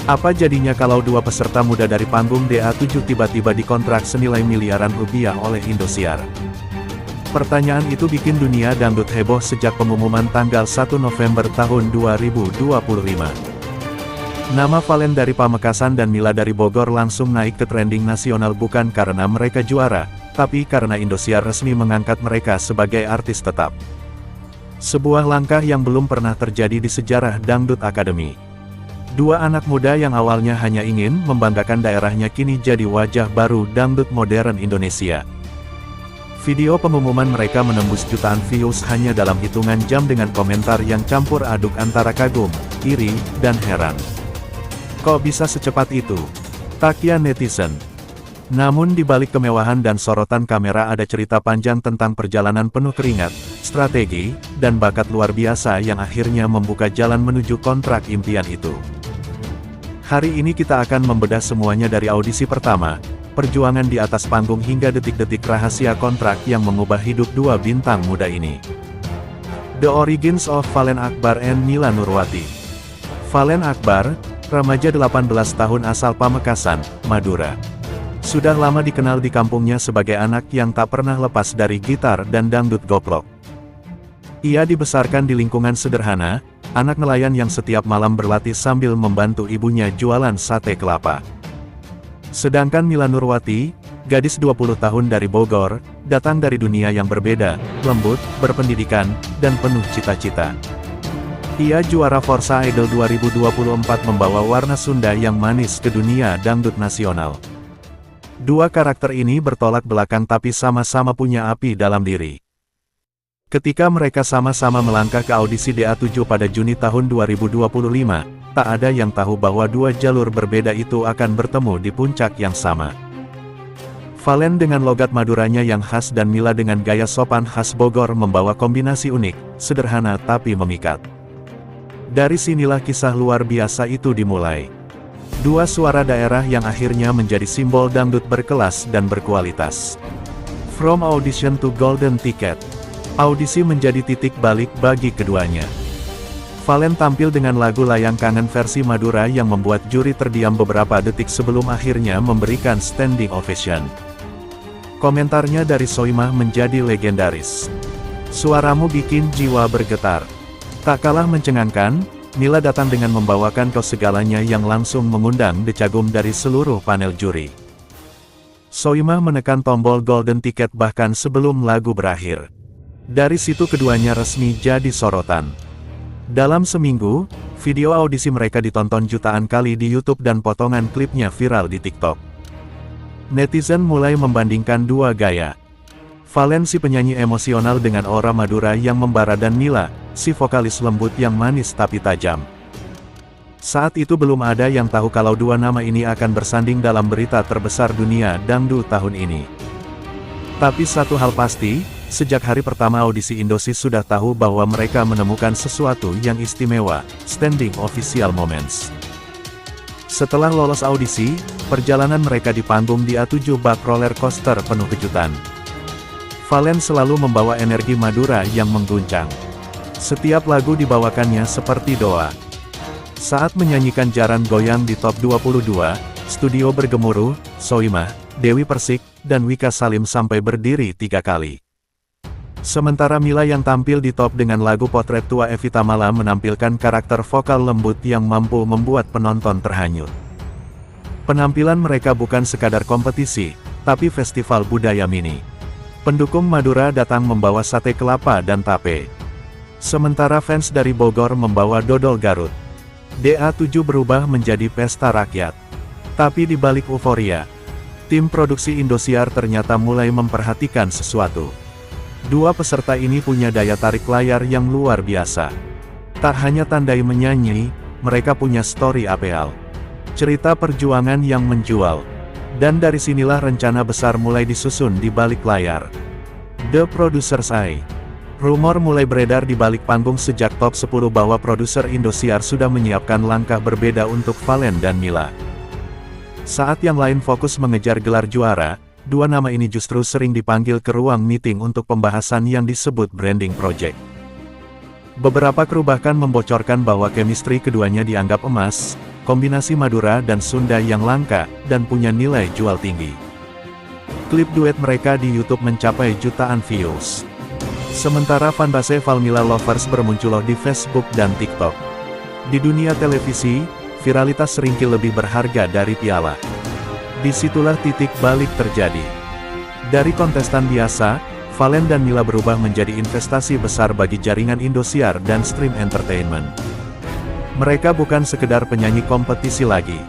Apa jadinya kalau dua peserta muda dari panggung DA7 tiba-tiba dikontrak senilai miliaran rupiah oleh Indosiar? Pertanyaan itu bikin dunia dangdut heboh sejak pengumuman tanggal 1 November tahun 2025. Nama Valen dari Pamekasan dan Mila dari Bogor langsung naik ke trending nasional bukan karena mereka juara, tapi karena Indosiar resmi mengangkat mereka sebagai artis tetap. Sebuah langkah yang belum pernah terjadi di sejarah Dangdut Academy. Dua anak muda yang awalnya hanya ingin membanggakan daerahnya kini jadi wajah baru dangdut modern Indonesia. Video pengumuman mereka menembus jutaan views hanya dalam hitungan jam dengan komentar yang campur aduk antara kagum, iri, dan heran. Kok bisa secepat itu? Takya netizen. Namun di balik kemewahan dan sorotan kamera ada cerita panjang tentang perjalanan penuh keringat, strategi, dan bakat luar biasa yang akhirnya membuka jalan menuju kontrak impian itu. Hari ini kita akan membedah semuanya dari audisi pertama, perjuangan di atas panggung hingga detik-detik rahasia kontrak yang mengubah hidup dua bintang muda ini. The Origins of Valen Akbar and Mila Nurwati. Valen Akbar, remaja 18 tahun asal Pamekasan, Madura. Sudah lama dikenal di kampungnya sebagai anak yang tak pernah lepas dari gitar dan dangdut goplok. Ia dibesarkan di lingkungan sederhana, anak nelayan yang setiap malam berlatih sambil membantu ibunya jualan sate kelapa. Sedangkan Mila Nurwati, gadis 20 tahun dari Bogor, datang dari dunia yang berbeda, lembut, berpendidikan, dan penuh cita-cita. Ia juara Forza Idol 2024 membawa warna Sunda yang manis ke dunia dangdut nasional. Dua karakter ini bertolak belakang tapi sama-sama punya api dalam diri. Ketika mereka sama-sama melangkah ke audisi DA7 pada Juni tahun 2025, tak ada yang tahu bahwa dua jalur berbeda itu akan bertemu di puncak yang sama. Valen dengan logat Maduranya yang khas dan Mila dengan gaya sopan khas Bogor membawa kombinasi unik, sederhana tapi memikat. Dari sinilah kisah luar biasa itu dimulai. Dua suara daerah yang akhirnya menjadi simbol dangdut berkelas dan berkualitas. From audition to golden ticket. Audisi menjadi titik balik bagi keduanya. Valen tampil dengan lagu Layang Kangen versi Madura yang membuat juri terdiam beberapa detik sebelum akhirnya memberikan standing ovation. Komentarnya dari Soimah menjadi legendaris. Suaramu bikin jiwa bergetar. Tak kalah mencengangkan, Mila datang dengan membawakan kau segalanya yang langsung mengundang decagum dari seluruh panel juri. Soimah menekan tombol golden ticket bahkan sebelum lagu berakhir. Dari situ keduanya resmi jadi sorotan. Dalam seminggu, video audisi mereka ditonton jutaan kali di YouTube dan potongan klipnya viral di TikTok. Netizen mulai membandingkan dua gaya. Valen si penyanyi emosional dengan aura Madura yang membara dan Mila, si vokalis lembut yang manis tapi tajam. Saat itu belum ada yang tahu kalau dua nama ini akan bersanding dalam berita terbesar dunia dangdut tahun ini. Tapi satu hal pasti, sejak hari pertama audisi Indosiar sudah tahu bahwa mereka menemukan sesuatu yang istimewa, standing official moments. Setelah lolos audisi, perjalanan mereka di panggung DA7 bak roller coaster penuh kejutan. Valen selalu membawa energi Madura yang mengguncang. Setiap lagu dibawakannya seperti doa. Saat menyanyikan Jaran Goyang di top 22, studio bergemuruh, Soimah, Dewi Persik, dan Wika Salim sampai berdiri 3 kali. Sementara Mila yang tampil di top dengan lagu Potret Tua Evita Mala menampilkan karakter vokal lembut yang mampu membuat penonton terhanyut. Penampilan mereka bukan sekadar kompetisi, tapi festival budaya mini. Pendukung Madura datang membawa sate kelapa dan tape. Sementara fans dari Bogor membawa dodol Garut. DA7 berubah menjadi pesta rakyat. Tapi di balik euforia, tim produksi Indosiar ternyata mulai memperhatikan sesuatu. Dua peserta ini punya daya tarik layar yang luar biasa. Tak hanya tandai menyanyi, mereka punya story APL. Cerita perjuangan yang menjual. Dan dari sinilah rencana besar mulai disusun di balik layar. The Producer's Eye. Rumor mulai beredar di balik panggung sejak top 10 bahwa produser Indosiar sudah menyiapkan langkah berbeda untuk Valen dan Mila. Saat yang lain fokus mengejar gelar juara, dua nama ini justru sering dipanggil ke ruang meeting untuk pembahasan yang disebut branding project. Beberapa kru bahkan membocorkan bahwa chemistry keduanya dianggap emas, kombinasi Madura dan Sunda yang langka, dan punya nilai jual tinggi. Klip duet mereka di YouTube mencapai jutaan views. Sementara fanbase Valmila Lovers bermunculan di Facebook dan TikTok. Di dunia televisi, viralitas seringkil lebih berharga dari piala. Disitulah titik balik terjadi. Dari kontestan biasa, Valen dan Mila berubah menjadi investasi besar bagi jaringan Indosiar dan Stream Entertainment. Mereka bukan sekedar penyanyi kompetisi lagi.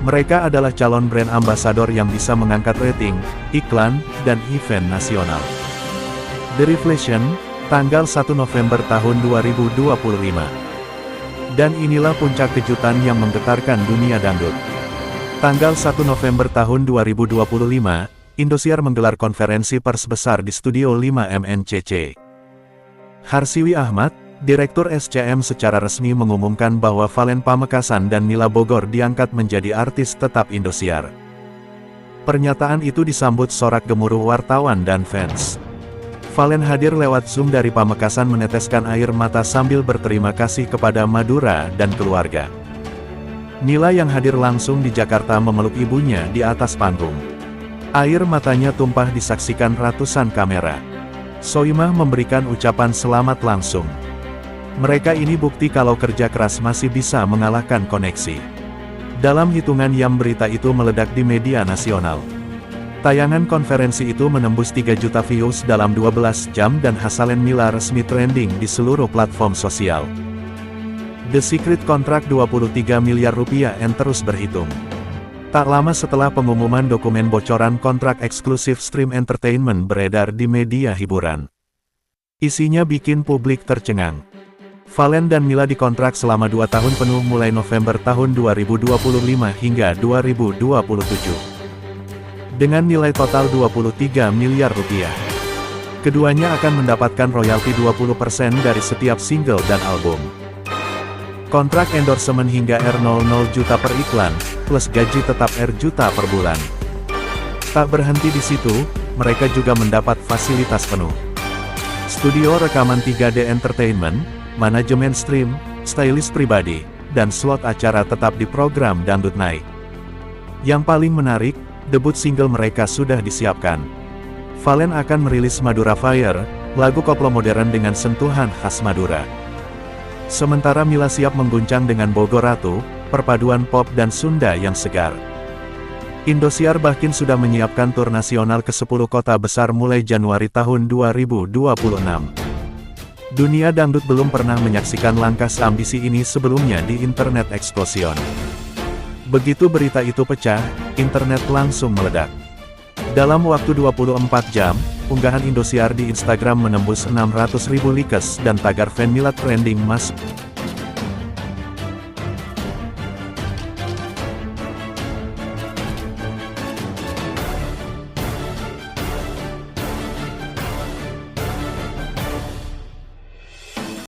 Mereka adalah calon brand ambassador yang bisa mengangkat rating, iklan, dan event nasional. The Reflection, tanggal 1 November tahun 2025. Dan inilah puncak kejutan yang menggetarkan dunia dangdut. Tanggal 1 November tahun 2025, Indosiar menggelar konferensi pers besar di Studio 5 MNCC. Harsiwi Ahmad, Direktur SCM secara resmi mengumumkan bahwa Valen Pamekasan dan Mila Bogor diangkat menjadi artis tetap Indosiar. Pernyataan itu disambut sorak gemuruh wartawan dan fans. Valen hadir lewat Zoom dari Pamekasan meneteskan air mata sambil berterima kasih kepada Madura dan keluarga. Mila yang hadir langsung di Jakarta memeluk ibunya di atas panggung. Air matanya tumpah disaksikan ratusan kamera. Soimah memberikan ucapan selamat langsung. Mereka ini bukti kalau kerja keras masih bisa mengalahkan koneksi. Dalam hitungan jam berita itu meledak di media nasional. Tayangan konferensi itu menembus 3 juta views dalam 12 jam dan Hasalen Mila resmi trending di seluruh platform sosial. The Secret kontrak 23 miliar rupiah yang terus berhitung. Tak lama setelah pengumuman dokumen bocoran kontrak eksklusif Stream Entertainment beredar di media hiburan. Isinya bikin publik tercengang. Valen dan Mila dikontrak selama 2 tahun penuh mulai November tahun 2025 hingga 2027. Dengan nilai total 23 miliar rupiah. Keduanya akan mendapatkan royalti 20% dari setiap single dan album. Kontrak endorsement hingga R00 juta per iklan, plus gaji tetap R juta per bulan. Tak berhenti di situ, mereka juga mendapat fasilitas penuh. Studio rekaman 3D Entertainment, manajemen stream, stylist pribadi, dan slot acara tetap di program Dangdut Naik. Yang paling menarik, debut single mereka sudah disiapkan. Valen akan merilis Madura Fire, lagu koplo modern dengan sentuhan khas Madura. Sementara Mila siap mengguncang dengan Bogor Ratu, perpaduan pop dan Sunda yang segar. Indosiar bahkan sudah menyiapkan tur nasional ke 10 kota besar mulai Januari tahun 2026. Dunia dangdut belum pernah menyaksikan langkah seambisi ini sebelumnya di Internet Explosion. Begitu berita itu pecah, internet langsung meledak. Dalam waktu 24 jam, unggahan Indosiar di Instagram menembus 600.000 likes dan tagar fan Mila trending masuk.